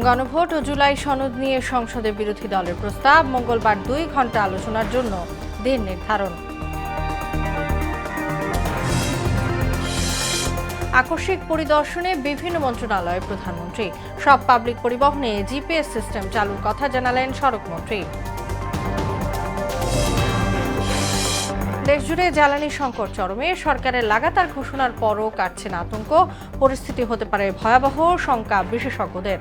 গণভোট ও জুলাই সনদ নিয়ে সংসদে বিরোধী দলের প্রস্তাব, মঙ্গলবার 2 ঘণ্টা আলোচনার জন্য দিন নির্ধারণ। আকস্মিক পরিদর্শনে বিভিন্ন মন্ত্রণালয়ের প্রধানমন্ত্রী, সব পাবলিক পরিবহনে জিপিএস সিস্টেম চালুর কথা জানালেন সড়কমন্ত্রী। দেশজুড়ে জ্বালানি সংকট চরমে, সরকারের লাগাতার ঘোষণার পরও কাটছে না আতঙ্ক, পরিস্থিতি হতে পারে ভয়াবহ, শঙ্কা বিশেষজ্ঞদের।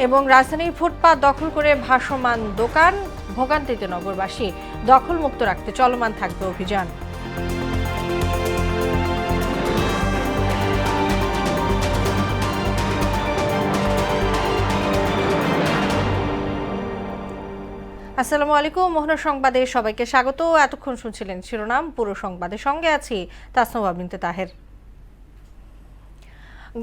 এবং রাজধানীর ফুটপাত দখল করে ভাসমান দোকান, ভোগান্তিতে নগরবাসী, দখলমুক্ত রাখতে চলমান থাকবে অভিযান। আসসালামু আলাইকুম, মোহনা সংবাদে সবাইকে স্বাগত। এতক্ষণ শুনছিলেন শিরোনাম, পুরো সংবাদের সঙ্গে আছি তাসনুভা বিনতে তাহের।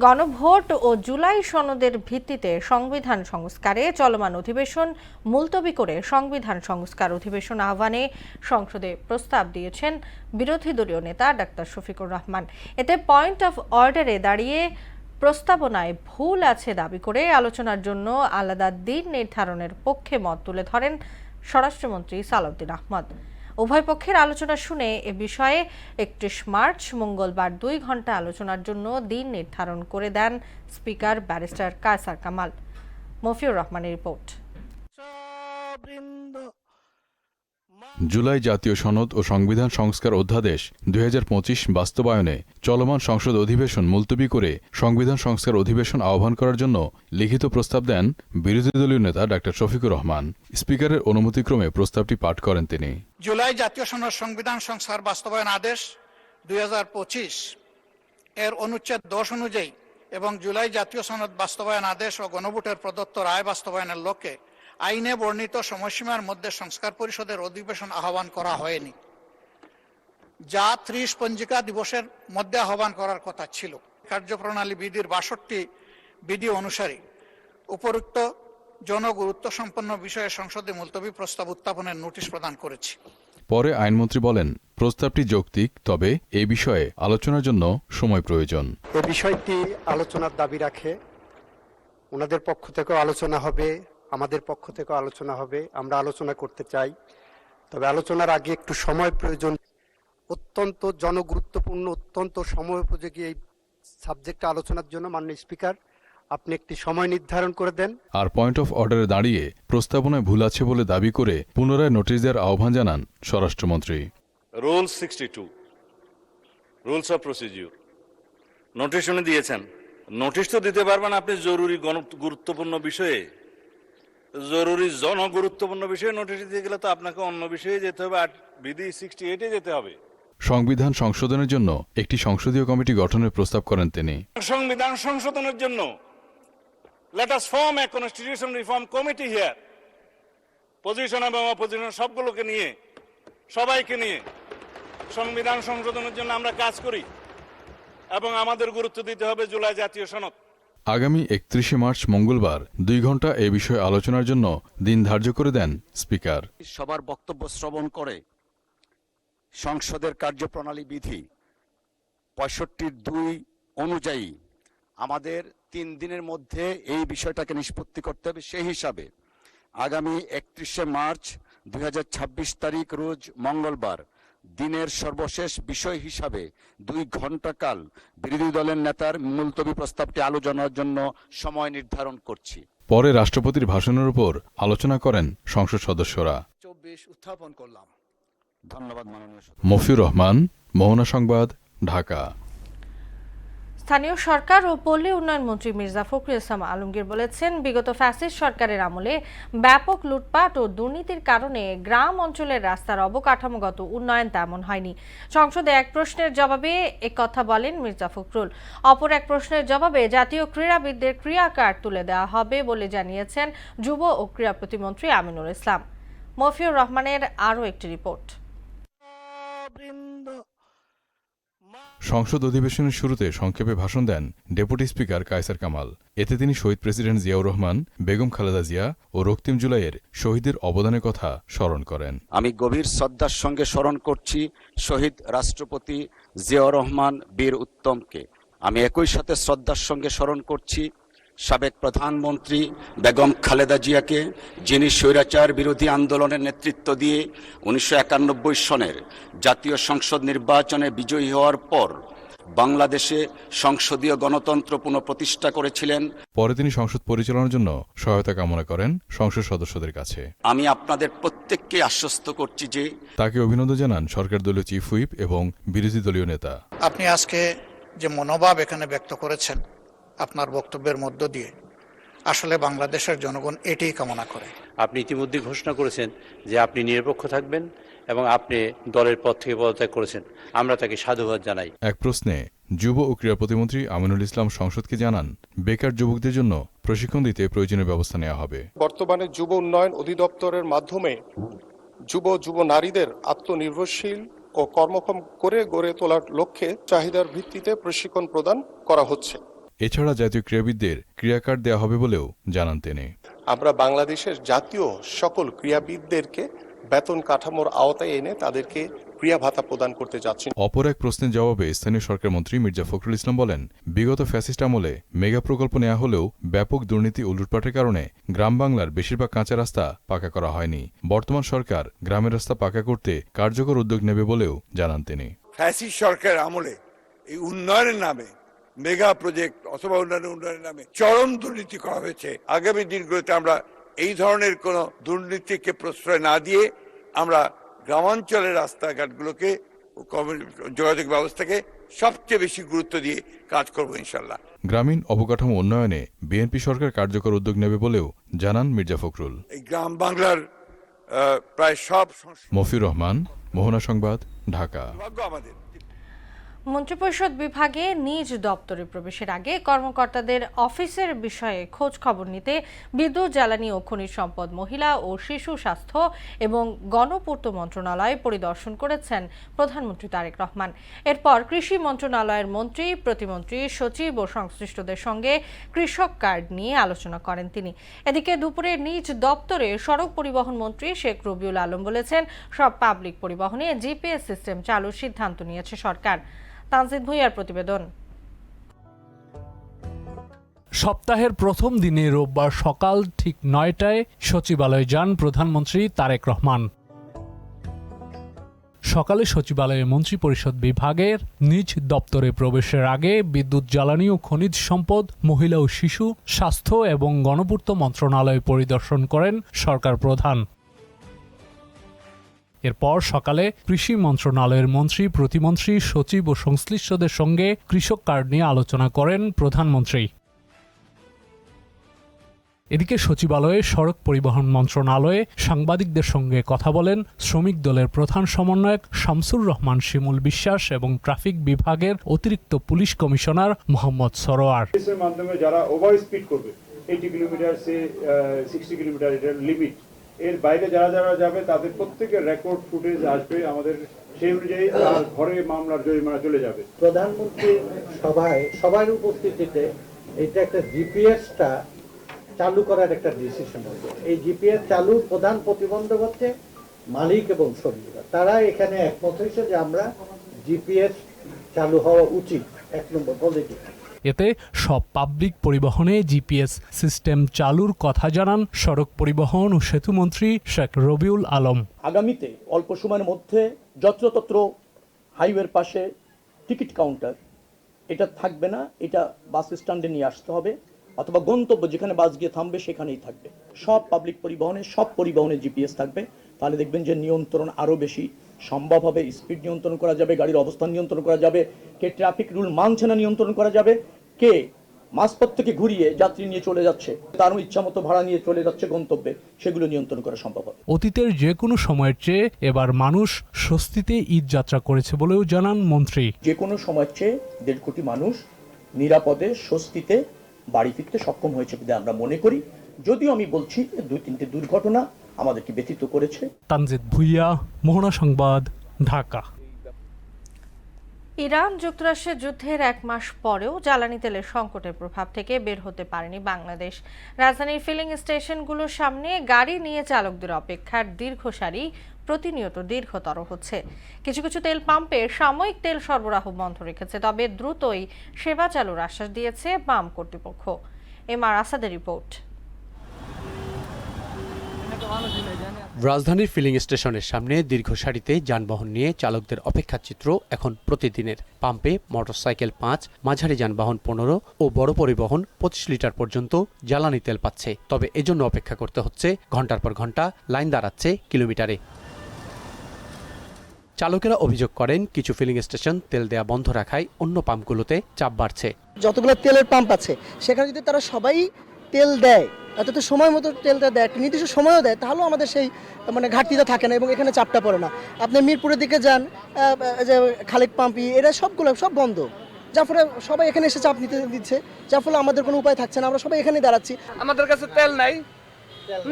গণভোট ও জুলাই সনদের ভিত্তিতে সংবিধান সংস্কারে চলমান অধিবেশন মুলতবি করে সংবিধান সংস্কার অধিবেশন আহ্বানে সংসদে প্রস্তাব দিয়েছেন বিরোধী দলীয় নেতা ডাক্তার শফিকুর রহমান। এতে পয়েন্ট অফ অর্ডারে দাঁড়িয়ে প্রস্তাবনায় ভুল আছে দাবি করে আলোচনার জন্য আলাদা দিন নির্ধারণের পক্ষে মত তুলে ধরেন স্বরাষ্ট্রমন্ত্রী সালাউদ্দিন আহমদ। উভয় পক্ষের আলোচনা শুনে এ বিষয়ে 31 মার্চ মঙ্গলবার 2 ঘণ্টা আলোচনার জন্য দিন নির্ধারণ করে দেন স্পিকার ব্যারিস্টার কায়সার কামাল। মফিউর রহমানের রিপোর্ট। জুলাই জাতীয় সনদ ও সংবিধান সংস্কার অধ্যাদেশ 2025 বাস্তবায়নে চলমান সংসদ অধিবেশন মুলতবি করে সংবিধান সংস্কার অধিবেশন আহ্বান করার জন্য লিখিত প্রস্তাব দেন বিরোধী দলীয় নেতা ডাক্তার শফিকুর রহমান। স্পিকারের অনুমতিক্রমে প্রস্তাবটি পাঠ করেন তিনি। জুলাই জাতীয় সনদ সংবিধান সংস্কার বাস্তবায়ন আদেশ 2025 এর অনুচ্ছেদ 10 অনুযায়ী এবং জুলাই জাতীয় সনদ বাস্তবায়ন আদেশ ও গণভোটের প্রদত্ত রায় বাস্তবায়নের লক্ষ্যে আইনে বর্ণিত সময়সীমার মধ্যে সংস্কার পরিষদের অধিবেশন আহ্বান করা হয়নি, যা 30 পঞ্জিকা দিবসের মধ্যে আহ্বান করার কথা ছিল। কার্যপ্রণালী বিধির 62 বিধি অনুসারে উপরোক্ত জনগুরুত্ব সম্পন্ন বিষয়ে সংসদে মুলতবি প্রস্তাব উত্থাপনের নোটিশ প্রদান করেছি। পরে আইনমন্ত্রী বলেন, প্রস্তাবটি যৌক্তিক, তবে এই বিষয়ে আলোচনার জন্য সময় প্রয়োজন। এই বিষয়টি আলোচনার দাবি রাখে, ওনাদের পক্ষ থেকেও আলোচনা হবে, আমাদের পক্ষ থেকেও আলোচনা হবে। আমরা আলোচনা করতে চাই, তবে আলোচনার আগে একটু সময় প্রয়োজন। অত্যন্ত জনগুরুত্বপূর্ণ, অত্যন্ত সময় উপযোগী এই সাবজেক্টটা আলোচনার জন্য মাননীয় স্পিকার আপনি একটি সময় নির্ধারণ করে দেন। আর পয়েন্ট অফ অর্ডারে দাঁড়িয়ে প্রস্তাবনায় ভুল আছে বলে দাবি করে পুনরায় নোটিশ দেওয়ার আহ্বান জানান স্বরাষ্ট্রমন্ত্রী। Rule 62 rules of procedure notice উনি দিয়েছেন। নোটিশ তো দিতে পারবেন আপনি জরুরি গুরুত্বপূর্ণ বিষয়ে, জরুরি জনগুরুত্বপূর্ণ বিষয়ে নোটিশ দিয়ে গেলে তো আপনাকে অন্য বিষয়ে যেতে হবে, আর বিধি 68-এ যেতে হবে। সংবিধান সংশোধনের জন্য একটি সংসদীয় কমিটি গঠনের প্রস্তাব করেন তিনি। সংবিধান সংশোধনের জন্য let us form a constitution reform committee here, position এবং অপোজিশন সবগুলোকে নিয়ে, সবাইকে নিয়ে সংবিধান সংশোধনের জন্য আমরা কাজ করি এবং আমাদের গুরুত্ব দিতে হবে জুলাই জাতীয় সনদ। আগামী 31 মার্চ মঙ্গলবার 2 ঘণ্টা এ বিষয়ে আলোচনার জন্য দিন ধার্য করে দেন স্পিকার। সবার বক্তব্য শ্রবণ করে সংসদের কার্যপ্রণালী বিধি 65(2) অনুযায়ী আমাদের 3 দিনের মধ্যে এই বিষয়টাকে নিষ্পত্তি করতে হবে। সেই হিসাবে আগামী 31 মার্চ 2026 তারিখ রোজ মঙ্গলবার দিনের সর্বশেষ বিষয় হিসাবে 2 ঘণ্টা কাল বিরোধী দলের নেতার মুলতবি প্রস্তাবটি আলোচনার জন্য সময় নির্ধারণ করছি। পরে রাষ্ট্রপতির ভাষণের উপর আলোচনা করেন সংসদ সদস্যরা। 24 উত্থাপন করলাম। ধন্যবাদ মাননীয় মফিউর রহমান, মোহনা সংবাদ, ঢাকা। স্থানীয় সরকার ও পল্লী উন্নয়ন মন্ত্রী মির্জা ফখরুল ইসলাম আলমগীর বলেছেন, বিগত ফ্যাসিস্ট সরকারের আমলে ব্যাপক লুটপাট ও দুর্নীতির কারণে গ্রাম অঞ্চলের রাস্তার অবকাঠামোগত উন্নয়ন তেমন হয়নি। সংসদে এক প্রশ্নের জবাবে একথা বলেন মির্জা ফখরুল। অপর এক প্রশ্নের জবাবে জাতীয় ক্রীড়াবিদদের ক্রীড়া কার্ড তুলে দেওয়া হবে বলে জানিয়েছেন যুব ও ক্রীড়া প্রতিমন্ত্রী আমিনুল ইসলাম। মফিউর রহমানের আরও একটি রিপোর্ট। সংসদ অধিবেশনের শুরুতে সংক্ষেপে ভাষণ দেন ডেপুটি স্পিকার কায়সার কামাল। এতে তিনি শহীদ প্রেসিডেন্ট জিয়াউর রহমান, বেগম খালেদা জিয়া ও রক্তিম জুলাইয়ের শহীদের অবদানের কথা স্মরণ করেন। আমি গভীর শ্রদ্ধার সঙ্গে স্মরণ করছি শহীদ রাষ্ট্রপতি জিয়াউর রহমান বীর উত্তমকে। আমি একই সাথে শ্রদ্ধার সঙ্গে স্মরণ করছি সাবেক প্রধানমন্ত্রী বেগম খালেদা জিয়াকে, যিনি স্বৈরাচার বিরোধী আন্দোলনের নেতৃত্ব দিয়ে 1991 সনের জাতীয় সংসদ নির্বাচনে বিজয়ী হওয়ার পর বাংলাদেশে সংসদীয় গণতন্ত্র পুনঃপ্রতিষ্ঠা করেছিলেন। পরে তিনি সংসদ পরিচালনার জন্য সহায়তা কামনা করেন সংসদ সদস্যদের কাছে। আমি আপনাদের প্রত্যেককে আশ্বস্ত করছি যে তাকে অভিনন্দন জানান সরকার দলীয় চিফ হুইপ এবং বিরোধী দলীয় নেতা। আপনি আজকে যে মনোভাব এখানে ব্যক্ত করেছেন আপনার বক্তব্যের মধ্য দিয়ে, আসলে বাংলাদেশের জনগণ এটাই কামনা করে। আপনি ইতিমধ্যে ঘোষণা করেছেন যে আপনি নিরপেক্ষ থাকবেন এবং আপনি দলের পদ থেকে পদত্যাগ করেছেন। আমরা তাকে সাধুবাদ জানাই। এক প্রশ্নে যুব ও ক্রীড়া প্রতিমন্ত্রী আমিনুল ইসলাম সংসদকে জানান, বেকার যুবকদের জন্য প্রশিক্ষণ দিতে প্রয়োজনীয় ব্যবস্থা নেওয়া হবে। বর্তমানে যুব উন্নয়ন অধিদপ্তরের মাধ্যমে যুব নারীদের আত্মনির্ভরশীল ও কর্মক্ষম করে গড়ে তোলার লক্ষ্যে চাহিদার ভিত্তিতে প্রশিক্ষণ প্রদান করা হচ্ছে। এছাড়া জাতীয় ক্রীড়াবিদদের ক্রীড়া কার্ড দেওয়া হবে বলেও জানান তিনি। আমরা বাংলাদেশের জাতীয় সকল ক্রীড়াবিদদেরকে বেতন কাঠামোর আওতায় এনে তাদেরকে ক্রীড়া ভাতা প্রদান করতে যাচ্ছি। অপর এক প্রশ্নের জবাবে স্থানীয় সরকার মন্ত্রী মির্জা ফখরুল ইসলাম বলেন, বিগত ফ্যাসিস্ট আমলে মেগা প্রকল্প নেওয়া হলেও ব্যাপক দুর্নীতি ও লুটপাটের কারণে গ্রাম বাংলার বেশিরভাগ কাঁচা রাস্তা পাকা করা হয়নি। বর্তমান সরকার গ্রামের রাস্তা পাকা করতে কার্যকর উদ্যোগ নেবে বলেও জানান তিনি। ফ্যাসিস্ট সরকারের আমলে এই উন্নয়নের নামে মেগা প্রজেক্ট অথবা উন্নয়নের নামে চরম দুর্নীতি করা হয়েছে। আগামী দিনগুলোতে আমরা এই ধরনের কোন দুর্নীতিকে প্রশ্রয় না দিয়ে আমরা গ্রামাঞ্চলের রাস্তাঘাটগুলোকে যোগাযোগ ব্যবস্থাকে সবচেয়ে বেশি গুরুত্ব দিয়ে কাজ করব ইনশাল্লাহ। গ্রামীণ অবকাঠামো উন্নয়নে বিএনপি সরকার কার্যকর উদ্যোগ নেবে বলেও জানান মির্জা ফখরুল। এই গ্রাম বাংলার প্রায় সব মফিউর রহমান, মোহনা সংবাদ, ঢাকা। আমাদের মন্ত্রিপরিষদ বিভাগে নিজ দপ্তরে প্রবেশের আগে কর্মকর্তাদের অফিসের বিষয়ে খোঁজ খবর নিতে বিদ্যুৎ, জ্বালানি ও খনিজ সম্পদ, মহিলা ও শিশু স্বাস্থ্য এবং গণপূর্ত মন্ত্রণালয় পরিদর্শন করেছেন প্রধানমন্ত্রী তারেক রহমান। এরপর কৃষি মন্ত্রণালয়ের মন্ত্রী, প্রতিমন্ত্রী, সচিব ও সংশ্লিষ্টদের সঙ্গে কৃষক কার্ড নিয়ে আলোচনা করেন তিনি। এদিকে দুপুরে নিজ দপ্তরে সড়ক পরিবহন মন্ত্রী শেখ রবিউল আলম বলেছেন, সব পাবলিক পরিবহনে জিপিএস সিস্টেম চালুর সিদ্ধান্ত নিয়েছে সরকার। তানজিদ ভুঁইয়ার প্রতিবেদন। সপ্তাহের প্রথম দিনে রোববার সকাল ঠিক ৯টায় সচিবালয়ে যান প্রধানমন্ত্রী তারেক রহমান। সকালে সচিবালয়ে মন্ত্রিপরিষদ বিভাগের নিজ দপ্তরে প্রবেশের আগে বিদ্যুৎ, জ্বালানি ও খনিজ সম্পদ, মহিলা ও শিশু স্বাস্থ্য এবং গণপূর্ত মন্ত্রণালয় পরিদর্শন করেন সরকার প্রধান। এরপর সকালে কৃষি মন্ত্রণালয়ের মন্ত্রী, প্রতিমন্ত্রী, সচিব ও সংশ্লিষ্টদের সঙ্গে কৃষক কার্ড নিয়ে আলোচনা করেন প্রধানমন্ত্রী। এদিকে সচিবালয়ে সড়ক পরিবহন মন্ত্রণালয়ে সাংবাদিকদের সঙ্গে কথা বলেন শ্রমিক দলের প্রধান সমন্বয়ক শামসুর রহমান শিমুল বিশ্বাস এবং ট্রাফিক বিভাগের অতিরিক্ত পুলিশ কমিশনার মোহাম্মদ সরোয়ার। এর মাধ্যমে যারা ওভার স্পিড করবে 80 কিলোমিটার সে 60 কিলোমিটার এর লিমিট, এর বাইরে যারা যারা যাবে তাদের প্রত্যেকের রেকর্ড ফুটেজ আসবে আমাদের, সেই অনুযায়ী তার ঘরে মামলার জরিমানা চলে যাবে। প্রধানমন্ত্রীর সভায় সবার উপস্থিতিতে এটা একটা জিপিএসটা চালু করার একটা ডিসিশন হয়েছে। এই জিপিএস চালুর প্রধান প্রতিবন্ধক হচ্ছে মালিক এবং শ্রমিকরা। তারা এখানে একমত হয়েছে যে আমরা জিপিএস চালু হওয়া উচিত, 1 নম্বর পজিটিভ। এতে সব পাবলিক পরিবহনে জিপিএস সিস্টেম চালুর কথা জানান সড়ক পরিবহন ও সেতুমন্ত্রী শেখ রবিউল আলম। আগামীতে অল্প সময়ের মধ্যে যত্রতত্র হাইওয়ের পাশে টিকিট কাউন্টার এটা থাকবে না, এটা বাস স্ট্যান্ডে নিয়ে আসতে হবে, অথবা গন্তব্য যেখানে বাস গিয়ে থামবে সেখানেই থাকবে। সব পাবলিক পরিবহনে, সব পরিবহনে জিপিএস থাকবে। তাহলে দেখবেন যে নিয়ন্ত্রণ আরও বেশি সম্ভব হবে। স্পিড নিয়ন্ত্রণ করা যাবে, গাড়ির অবস্থান নিয়ন্ত্রণ করা যাবে, কে ট্রাফিক রুল মানছে না নিয়ন্ত্রণ করা যাবে, কে মাঝপথ থেকে ঘুরিয়ে যাত্রী নিয়ে চলে যাচ্ছে, তার ইচ্ছা মতো ভাড়া নিয়ে চলে যাচ্ছে গন্তব্যে, সেগুলো নিয়ন্ত্রণ করা সম্ভব হবে। অতীতের যে কোনো সময়ের চেয়ে এবার মানুষ স্বস্তিতে ঈদ যাত্রা করেছে বলেও জানান মন্ত্রী। যে কোনো সময়ের চেয়ে 1.5 কোটি মানুষ নিরাপদে স্বস্তিতে বাড়ি ফিরতে সক্ষম হয়েছে বলে আমরা মনে করি। যদিও আমি বলছি 2-3টে দুর্ঘটনা আমাদেরকে ব্যথিত করেছে। তানজিদ ভুঁইয়া, মোহনা সংবাদ, ঢাকা। ইরান যুক্তরাষ্ট্রের যুদ্ধের 1 মাস পরেও জ্বালানি তেলের সংকটের প্রভাব থেকে বের হতে পারেনি বাংলাদেশ। রাজধানীর ফিলিং স্টেশনগুলোর সামনে গাড়ি নিয়ে চালকদের অপেক্ষার দীর্ঘ সারি প্রতিনিয়ত দীর্ঘতর হচ্ছে। কিছু কিছু তেল পাম্পে সাময়িক তেল সরবরাহ বন্ধ রেখেছে, তবে দ্রুতই সেবা চালুর আশ্বাস দিয়েছে পাম্প কর্তৃপক্ষ। এমআর আসাদের রিপোর্ট। রাজধানীর ফিলিং স্টেশনের সামনে দীর্ঘ সারিতে যানবাহন নিয়ে চালকদের অপেক্ষার চিত্র এখন প্রতিদিনের। পাম্পে মোটরসাইকেল 5, মাঝারি যানবাহন 15 ও বড় পরিবহন 25 লিটার পর্যন্ত জ্বালানি তেল পাচ্ছে। তবে এজন্য অপেক্ষা করতে হচ্ছে ঘন্টার পর ঘন্টা, লাইন দাঁড়াচ্ছে কিলোমিটারে। চালকেরা অভিযোগ করেন, কিছু ফিলিং স্টেশন তেল দেয়া বন্ধ রাখায় অন্য পাম্পগুলোতে চাপ বাড়ছে। যতগুলো তেলের পাম্প আছে সেখানে যদি তারা সবাই তেল দেয়, অর্থাৎ সময় মতো তেলটা দেয়, একটা নির্দিষ্ট সময়ও দেয়, তাহলেও আমাদের সেই ঘাটতিটা থাকে না এবং এখানে চাপটা পড়ে না। আপনি মিরপুরের দিকে যান, যে খালেক পাম্পি, এরা সবগুলো সব বন্ধ, যার ফলে সবাই এখানে এসে চাপ নিতে দিচ্ছে, যার ফলে আমাদের কোনো উপায় থাকছে না, আমরা সবাই এখানেই দাঁড়াচ্ছি। আমাদের কাছে তেল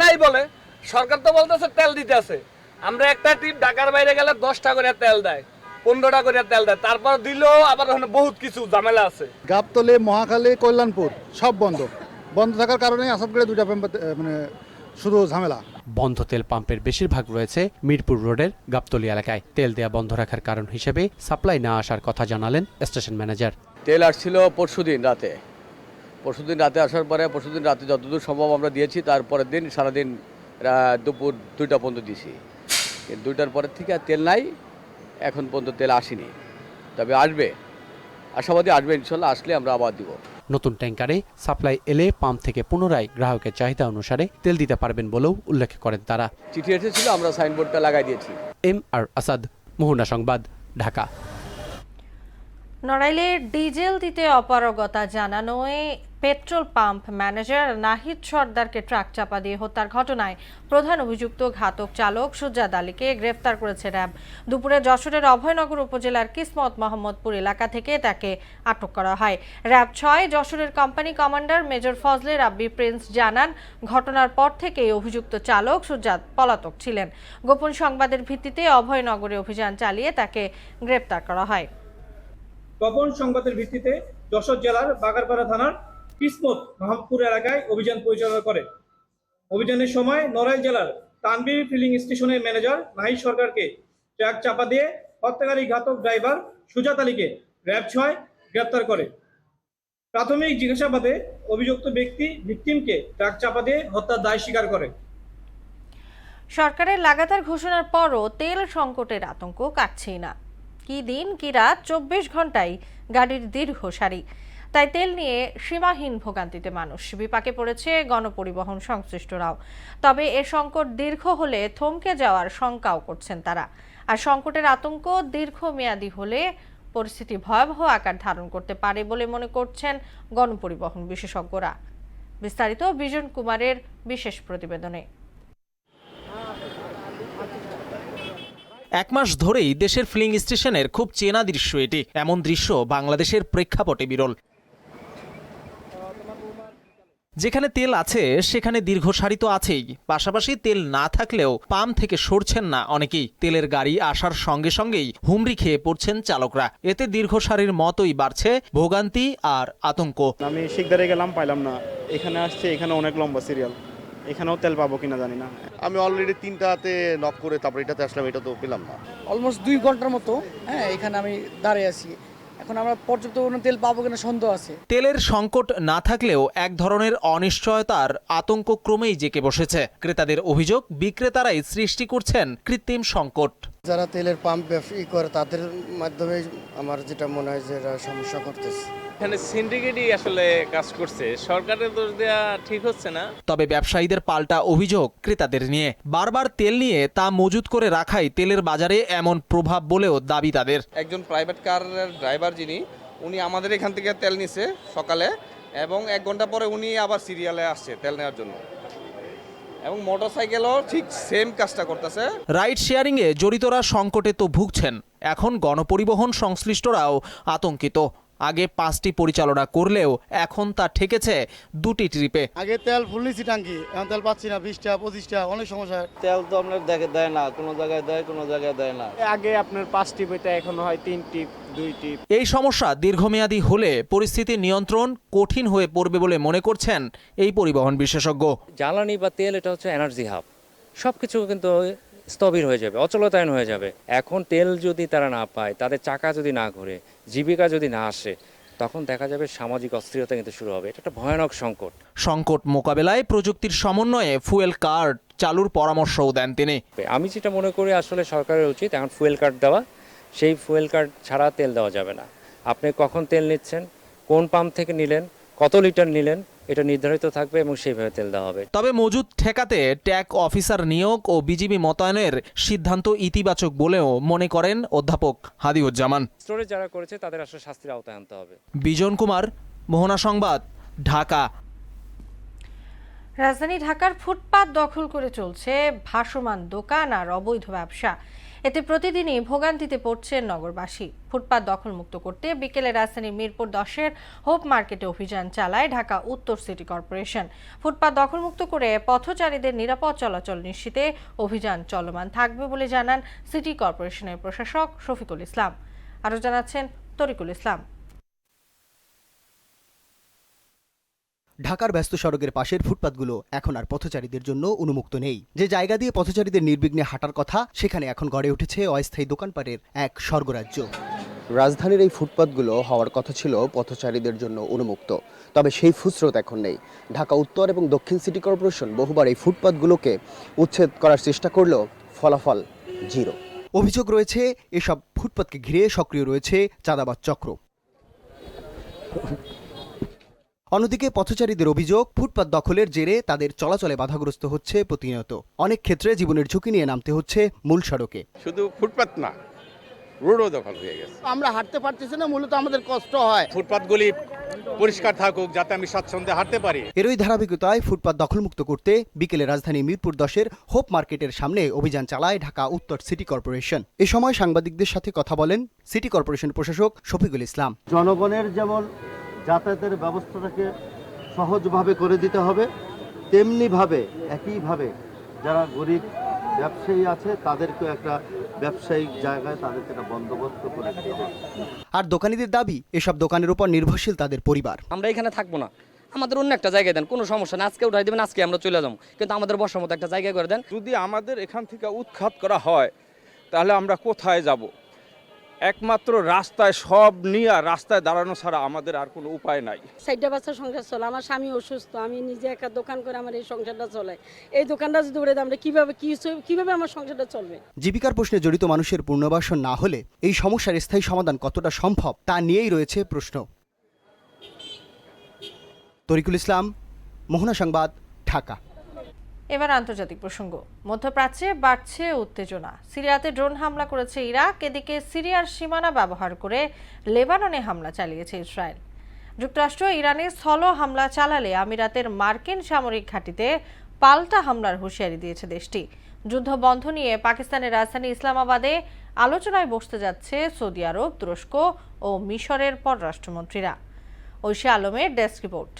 নাই বলে সরকার তো বলতেছে তেল দিতে আছে। আমরা একটা ট্রিপ ঢাকার বাইরে গেলে 10টা করে তেল দেয়, 15টা করে তেল দেয়, তারপর দিলেও আবার ওখানে বহুত কিছু ঝামেলা আছে। গাবতলী, মহাখালী, কল্যাণপুর সব বন্ধ থাকার কারণে আসামগড়ে দুইটা পাম্প শুধু ঝামেলা। বন্ধ তেল পাম্পের বেশিরভাগ রয়েছে মিরপুর রোডের গাবতলী এলাকায়। তেল দেয়া বন্ধ রাখার কারণ হিসেবে সাপ্লাই না আসার কথা জানালেন স্টেশন ম্যানেজার। তেল আসছিল পরশুদিন রাতে আসার পরে পরশুদিন রাতে যতদূর সম্ভব আমরা দিয়েছি, তারপরের দিন সারাদিন দুপুর 2টা পর্যন্ত দিয়েছি। 2টার পরের থেকে আর তেল নাই, এখন পর্যন্ত তেল আসেনি, তবে আসবে, আশাবাদী আসবে ইনশাল্লাহ। আসলে আমরা আবার দিব। নতুন ট্যাঙ্কারে সাপ্লাই এলে পাম্প থেকে পুনরায় গ্রাহকের চাহিদা অনুসারে তেল দিতে পারবেন বলেও উল্লেখ করেন তারা। চিঠি এসেছিল, আমরা সাইনবোর্ডটা লাগাই দিয়েছি। এমআর আসাদ, মোহনা সংবাদ, ঢাকা। নড়াইলে ডিজেল দিতে অপারগতা জানানোয় পেট্রোল পাম্প ম্যানেজার নাহিদ সর্দারকে ট্রাক চাপা দিয়ে হত্যার ঘটনায় প্রধান অভিযুক্ত ঘাতক চালক সুজাদ আলীকে গ্রেফতার করেছে র্যাব। দুপুরে যশোরের অভয়নগর উপজেলার কিসমত মোহাম্মদপুর এলাকা থেকে তাকে আটক করা হয়। র্যাব 6 যশোরের কোম্পানি কমান্ডার মেজর ফজলে রাব্বি প্রিন্স জানান, ঘটনার পর থেকেই অভিযুক্ত চালক সুজাদ পলাতক ছিলেন। গোপন সংবাদের ভিত্তিতে অভয়নগরে অভিযান চালিয়ে তাকে গ্রেফতার করা হয়। গোপন সংবাদের ভিত্তিতে যশোর জেলার বাগারপাড়া থানার কিসমত মোহাম্মদপুর এলাকায় অভিযান পরিচালনা করে। অভিযানের সময় নড়াইল জেলার তানবীর ফিলিং স্টেশনের ম্যানেজার নাহিদ সরকারকে ট্রাক চাপা দিয়ে হত্যাকারী ঘাতক ড্রাইভার সুজাত আলীকে র্যাব 6 গ্রেপ্তার করে। প্রাথমিক জিজ্ঞাসাবাদে অভিযুক্ত ব্যক্তি ভিকটিমকে ট্রাক চাপা দিয়ে হত্যার দায় স্বীকার করে। সরকারের লাগাতার ঘোষণার পরও তেল সংকটের আতঙ্ক কাটছেই না। কি দিন কি রাত 24 ঘন্টায় গাড়ির দীর্ঘ সারি, তাই তেল নিয়ে সীমাহীন ভোগান্তিতে মানুষ। বিপাকে পড়েছে গণপরিবহন সংশ্লিষ্টরাও। তবে এ সংকট দীর্ঘ হলে থমকে যাওয়ার শঙ্কাও করছেন তারা। আর সংকটের আতঙ্ক দীর্ঘমেয়াদী হলে পরিস্থিতি ভয়াবহ আকার ধারণ করতে পারে বলে মনে করছেন গণপরিবহন বিশেষজ্ঞরা। বিস্তারিত বিজন কুমারের বিশেষ প্রতিবেদনে। 1 মাস ধরেই দেশের ফিলিং স্টেশনের খুব চেনা দৃশ্য এটি। এমন দৃশ্য বাংলাদেশের প্রেক্ষাপটে বিরল। যেখানে তেল আছে সেখানে দীর্ঘ সারি তো আছেই, পাশাপাশি তেল না থাকলেও পাম্প থেকে সরছেন না অনেকেই। তেলের গাড়ি আসার সঙ্গে সঙ্গেই হুমড়ি খেয়ে পড়ছেন চালকরা। এতে দীর্ঘ সারির মতোই বাড়ছে ভোগান্তি আর আতঙ্ক। আমি শিকদারে গেলাম, পাইলাম না, এখানে আসছে, এখানে অনেক লম্বা সিরিয়াল, এখানেও তেল পাবো কিনা জানি না। আমি অলরেডি 3টাতে নক করে তারপর এটাতে আসলাম, এটা তো পেলাম না। অলমোস্ট 2 ঘন্টার মতো এখানে আমি দাঁড়িয়ে আছি। এখন আমরা পর্যাপ্ত তেল পাবো কিনা সন্দেহ আছে। তেলের সংকট না থাকলেও এক ধরনের অনিশ্চয়তার আতঙ্ক ক্রমেই জেঁকে বসেছে। ক্রেতাদের অভিযোগ, বিক্রেতারাই সৃষ্টি করছেন কৃত্রিম সংকট। যারা তেলের পাম্প ব্যবসায়ী করে তাদের মাধ্যমে আমার যেটা মনে হয় যে সমস্যা করতেছে। এখানে সিন্ডিকেটই আসলে কাজ করছে, সরকারের দোষ দেওয়া ঠিক হচ্ছে না। তবে ব্যবসায়ীদের পাল্টা অভিযোগ ক্রেতাদের নিয়ে। বারবার তেল নিয়ে তা মজুত করে রাখাই তেলের বাজারে এমন প্রভাব বলেও দাবি তাদের। একজন প্রাইভেট কারের ড্রাইভার উনি আমাদের এখান থেকে তেল নিছে সকালে, এবং 1 ঘন্টা পরে উনি আবার সিরিয়ালে আসছে তেল নেওয়ার জন্য, এবং মোটরসাইকেলও ঠিক সেম কাজটা করতেছে। রাইড শেয়ারিং এ জড়িতরা সংকটে তো ভুগছেন, এখন গণপরিবহন সংশ্লিষ্টরাও আতঙ্কিত। আগে 5টি পরিচালনা করলেও এখন তা ঠেকেছে 2টি ট্রিপে। আগে তেল ফুল নিছি টাঙ্কি, এখন তেল পাচ্ছি না, 20টা 25টা, অনেক সমস্যা। তেল তো আপনার দেয় না, কোনো জায়গায় দেয়, কোনো জায়গায় দেয় না। আগে আপনার 5 টিপ, এটা এখন হয় 3 টিপ 2 টিপ। এই সমস্যা দীর্ঘমেয়াদী হলে পরিস্থিতি নিয়ন্ত্রণ কঠিন হয়ে পড়বে বলে মনে করছেন এই পরিবহন বিশেষজ্ঞ। জ্বালানি বা তেল এটা হচ্ছে এনার্জি হাব, সবকিছু কিন্তু স্থবির হয়ে যাবে, অচলতায়ন হয়ে যাবে। এখন তেল যদি তারা না পায়, তাদের চাকা যদি না ঘুরে, জীবিকা যদি না আসে, তখন দেখা যাবে সামাজিক অস্থিরতা কিন্তু শুরু হবে। এটা একটা ভয়ানক সংকট মোকাবেলায় প্রযুক্তির সমন্বয়ে ফুয়েল কার্ড চালুর পরামর্শও দেন তিনি। আমি যেটা মনে করি আসলে সরকারের উচিত এখন ফুয়েল কার্ড দেওয়া। সেই ফুয়েল কার্ড ছাড়া তেল দেওয়া যাবে না। আপনি কখন তেল নিচ্ছেন, কোন পাম্প থেকে নিলেন, কত লিটার নিলেন, এটা নির্ধারিত থাকবে এবং সেইভাবে তেল দেওয়া হবে। তবে মজুদ ঠেকাতে ট্যাগ অফিসার নিয়োগ ও বিজিবি মোতায়েনের সিদ্ধান্ত ইতিবাচক বলেও মনে করেন অধ্যাপক হাদিউজ্জামান। স্টোরেজ যারা করেছে তাদের আসলে শাস্তির আওতায় আনতে হবে। বিজন কুমার, মোহনা সংবাদ, ঢাকা। রাজধানী ঢাকার ফুটপাত দখল করে চলছে ভাসমান দোকান আর অবৈধ ব্যবসা। এতে প্রতিদিনই ভোগান্তিতে পড়ছেন নগরবাসী। ফুটপাত দখলমুক্ত করতে বিকেলে রাজধানীর মিরপুর 10-এর হোপ মার্কেটে অভিযান চালায় ঢাকা উত্তর সিটি কর্পোরেশন। ফুটপাত দখলমুক্ত করে পথচারীদের নিরাপদ চলাচল নিশ্চিতে অভিযান চলমান থাকবে বলে জানান সিটি কর্পোরেশনের প্রশাসক শফিকুল ইসলাম। আরও জানাচ্ছেন তরিকুল ইসলাম। ঢাকার ব্যস্ত সড়কের পাশের ফুটপাতগুলো এখন আর পথচারীদের জন্য উন্মুক্ত নেই। যে জায়গা দিয়ে পথচারীদের নির্বিঘ্নে হাঁটার কথা, সেখানে এখন গড়ে উঠেছে অস্থায়ী দোকানপাটের এক স্বর্গরাজ্য। রাজধানীর এই ফুটপাতগুলো হওয়ার কথা ছিল পথচারীদের জন্য উন্মুক্ত, তবে সেই ফুসরত এখন নেই। ঢাকা উত্তর এবং দক্ষিণ সিটি কর্পোরেশন বহুবার এই ফুটপাতগুলোকে উচ্ছেদ করার চেষ্টা করলেও ফলাফল জিরো। অভিযোগ রয়েছে এসব ফুটপাতকে ঘিরে সক্রিয় রয়েছে চাঁদাবাজ চক্র। অন্যদিকে পথচারীদের অভিযোগ, ফুটপাত দখলের জেরে তাদের চলাচলে বাধাগ্রস্ত হচ্ছে প্রতিনিয়ত। অনেক ক্ষেত্রে জীবনের ঝুঁকি নিয়ে নামতে হচ্ছে মূল সড়কে। শুধু ফুটপাত না, রোডও দখল হয়ে গেছে। আমরা হাঁটতে পারতেছি না, মূলত আমাদের কষ্ট হয়। ফুটপাতগুলি পরিষ্কার থাকুক যাতে আমি স্বাচ্ছন্দ্যে হাঁটতে পারি। এরই ধারাবাহিকতায় ফুটপাত দখলমুক্ত করতে বিকেলে রাজধানী মিরপুর 10-এর হোপ মার্কেটের সামনে অভিযান চালায় ঢাকা উত্তর সিটি কর্পোরেশন। এ সময় সাংবাদিকদের সাথে কথা বলেন সিটি কর্পোরেশন প্রশাসক শফিকুল ইসলাম। জনগণের যেমন যাতায়াতের ব্যবস্থাটাকে সহজভাবে করে দিতে হবে, তেমনিভাবে একইভাবে যারা গরিব ব্যবসায়ী আছে তাদেরকে একটা ব্যবসায়িক জায়গায় তাদেরকে একটা বন্দোবস্ত করে দিতে হবে। আর দোকানীদের দাবি, এসব দোকানের উপর নির্ভরশীল তাদের পরিবার। আমরা এখানে থাকবো না, আমাদের অন্য একটা জায়গায় দেন, কোনো সমস্যা না, আজকে উঠাই দেবেন, আজকে আমরা চলে যাবো, কিন্তু আমাদের বসার মতো একটা জায়গা করে দেন। যদি আমাদের এখান থেকে উৎখাত করা হয় তাহলে আমরা কোথায় যাব? একমাত্র রাস্তায় সব নিয়ে রাস্তায় দাঁড়ানো ছাড়া আমাদের আর কোনো উপায় নাই। 4টা বাচ্চার সংসার চলে, আমার স্বামী অসুস্থ, আমি নিজে একটা দোকান করে আমার এই সংসারটা চলে। এই দোকানটা যদি উড়ে দেয় আমরা কিভাবে আমার সংসারটা চলবে? জীবিকার প্রশ্নে জড়িত মানুষের পুনর্বাসন না হলে এই সমস্যার স্থায়ী সমাধান কতটা সম্ভব তা নিয়েই রয়েছে প্রশ্ন। তরিকুল ইসলাম, মোহনা সংবাদ, ঢাকা। এবার আন্তর্জাতিক প্রসঙ্গ। মধ্যপ্রাচ্যে বাড়ছে উত্তেজনা। সিরিয়াতে ড্রোন হামলা করেছে ইরাক, এদিকে সিরিয়ার সীমানা ব্যবহার করে লেবাননে হামলা চালিয়েছে ইসরায়েল। যুক্তরাষ্ট্র ইরানে স্থল হামলা চালালে আমিরাতের মার্কিন সামরিক ঘাঁটিতে পাল্টা হামলার হুঁশিয়ারি দিয়েছে দেশটি। যুদ্ধ বন্ধ নিয়ে পাকিস্তানের রাজধানী ইসলামাবাদে আলোচনায় বসতে যাচ্ছে সৌদি আরব, তুরস্ক ও মিশরের পররাষ্ট্রমন্ত্রীরা। ঐশী আলমের ডেস্ক রিপোর্ট।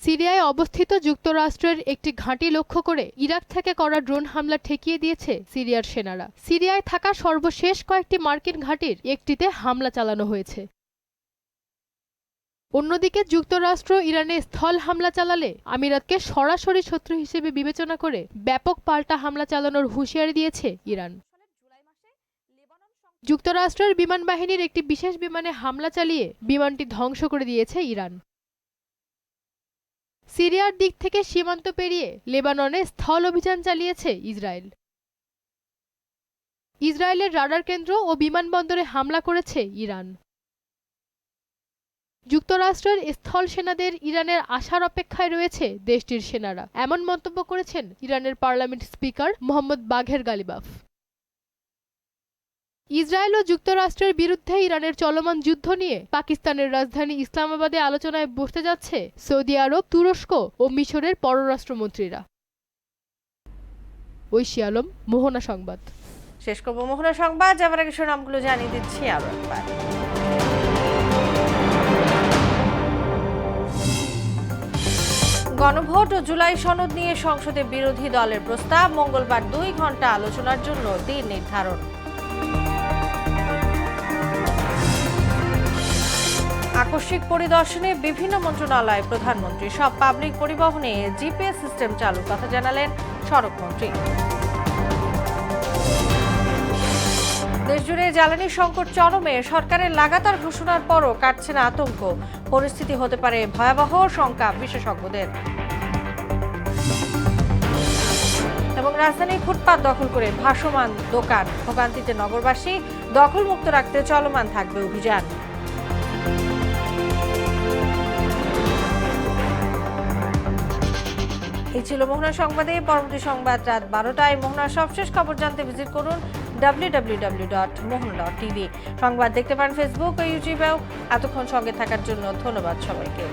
সিরিয়ায় অবস্থিত যুক্তরাষ্ট্রের একটি ঘাঁটি লক্ষ্য করে ইরাক থেকে করা ড্রোন হামলা ঠেকিয়ে দিয়েছে সিরিয়ার সেনারা। সিরিয়ায় থাকা সর্বশেষ কয়েকটি মার্কিন ঘাঁটির একটিতে হামলা চালানো হয়েছে। অন্যদিকে যুক্তরাষ্ট্র ইরানে স্থল হামলা চালালে আমিরাতকে সরাসরি শত্রু হিসেবে বিবেচনা করে ব্যাপক পাল্টা হামলা চালানোর হুঁশিয়ারি দিয়েছে ইরান। যুক্তরাষ্ট্রের বিমান বাহিনীর একটি বিশেষ বিমানে হামলা চালিয়ে বিমানটি ধ্বংস করে দিয়েছে ইরান। সিরিয়ার দিক থেকে সীমান্ত পেরিয়ে লেবাননে স্থল অভিযান চালিয়েছে ইসরায়েল। ইসরায়েলের রাডার কেন্দ্র ও বিমানবন্দরে হামলা করেছে ইরান। যুক্তরাষ্ট্রের স্থল সেনাদের ইরানের আসার অপেক্ষায় রয়েছে দেশটির সেনারা, এমন মন্তব্য করেছেন ইরানের পার্লামেন্ট স্পিকার মোহাম্মদ বাঘের গালিবাফ। ইসরায়েল ও যুক্তরাষ্ট্রের বিরুদ্ধে ইরানের চলমান যুদ্ধ নিয়ে পাকিস্তানের রাজধানী ইসলামাবাদে আলোচনায় বসতে যাচ্ছে সৌদি আরব, তুরস্ক ও মিশরের পররাষ্ট্রমন্ত্রীরা। ঐশী আলম, মোহনা সংবাদ। শেষ করব মোহনা সংবাদ। যাবার আগে নামগুলো জানিয়ে দিচ্ছি আরো একবার। গণভোট ও জুলাই সনদ নিয়ে সংসদে বিরোধী দলের প্রস্তাব, মঙ্গলবার 2 ঘন্টা আলোচনার জন্য দিন নির্ধারণ। আকস্মিক পরিদর্শনে বিভিন্ন মন্ত্রণালয় প্রধানমন্ত্রী, সব পাবলিক পরিবহনে জিপিএস সিস্টেম চালুর কথা জানালেন সড়কমন্ত্রী। দেশজুড়ে জ্বালানি সংকট চরমে, সরকারের লাগাতার ঘোষণার পরও কাটছে না আতঙ্ক, পরিস্থিতি হতে পারে ভয়াবহ, শঙ্কা বিশেষজ্ঞদের। এবং রাজধানীর ফুটপাত দখল করে ভাসমান দোকান, ভোগান্তিতে নগরবাসী, দখলমুক্ত রাখতে চলমান থাকবে অভিযান। এই ছিল মোহনা সংবাদে। পরবর্তী সংবাদ রাত 12টায়। মোহনার সবশেষ খবর জানতে ভিজিট করুন www.mohana.tv। সংবাদ দেখতে পারেন ফেসবুক ও ইউটিউবেও। এতক্ষণ সঙ্গে থাকার জন্য ধন্যবাদ সবাইকে।